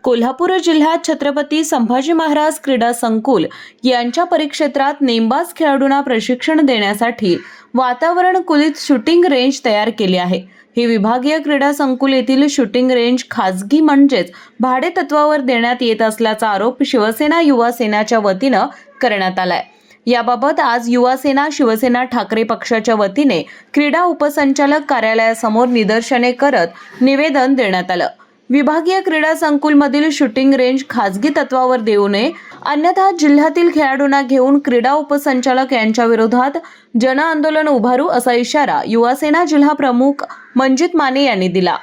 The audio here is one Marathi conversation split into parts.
कोल्हापूर जिल्ह्यात छत्रपती संभाजी महाराज क्रीडा संकुल यांच्या परिक्षेत्रात नेमबाज खेळाडूंना प्रशिक्षण देण्यासाठी वातावरणकुलित शूटिंग रेंज तयार केली आहे। ही विभागीय क्रीडा संकुल येथील शूटिंग रेंज खाजगी म्हणजेच भाडे तत्वावर देण्यात येत असल्याचा आरोप शिवसेना युवा सेनाच्या वतीने करण्यात आलाय। याबाबत आज युवा सेना शिवसेना ठाकरे पक्षाच्या वतीने क्रीडा उपसंचालक कार्यालयासमोर निदर्शने करत निवेदन देण्यात आलं। विभागीय क्रीडा संकुलमधील शूटिंग रेंज खाजगी तत्वावर देऊ नये, अन्यथा जिल्ह्यातील खेळाडूंना घेऊन क्रीडा उपसंचालक यांच्या विरोधात जन आंदोलन उभारू असा इशारा युवा सेना जिल्हा प्रमुख मंजित माने यांनी दिला।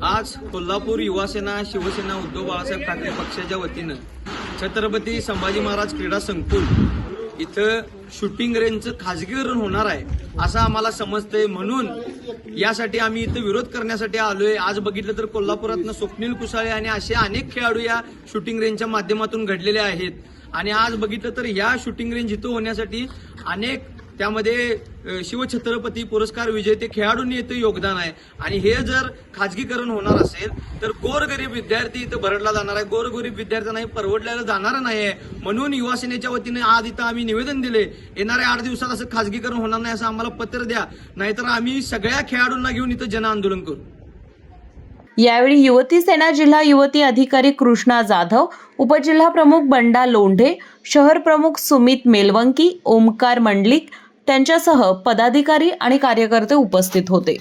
आज कोल्हापूर युवा सेना शिवसेना उद्धव बाळासाहेब ठाकरे पक्षाच्या वतीनं छत्रपती संभाजी महाराज क्रीडा संकुल इथं शूटिंग रेंजचं खाजगीकरण होणार आहे असं आम्हाला समजतंय, म्हणून यासाठी आम्ही इथं विरोध करण्यासाठी आलोय। आज बघितलं तर कोल्हापुरातनं स्वप्नील कुसाळे आणि असे अनेक खेळाडू या शूटिंग रेंजच्या माध्यमातून घडलेले आहेत आणि आज बघितलं तर या शूटिंग रेंज इथं होण्यासाठी अनेक त्यामध्ये शिवछत्रपती पुरस्कार विजेते खेळाडूंनी इथं योगदान आहे आणि हे जर खाजगीकरण होणार असेल तर गोरगरीब विद्यार्थी इथं भरडला जाणार आहे, गोरगरीब विद्यार्थ्यांना परवडलेलं जाणार नाही आहे। म्हणून युवा सेनेच्या वतीने आज इथं आम्ही निवेदन दिले, येणाऱ्या 8 दिवसात असं खाजगीकरण होणार नाही असं आम्हाला पत्र द्या, नाहीतर आम्ही सगळ्या खेळाडूंना घेऊन इथं जन आंदोलन करू। यावेळी युवती सेना जिल्हा युवती अधिकारी कृष्णा जाधव, उपजिल्हा प्रमुख बंडा लोंढे, शहर प्रमुख सुमित मेलवंकी, ओमकार मंडलिक त्यांच्यासह पदाधिकारी आणि कार्यकर्ते उपस्थित होते।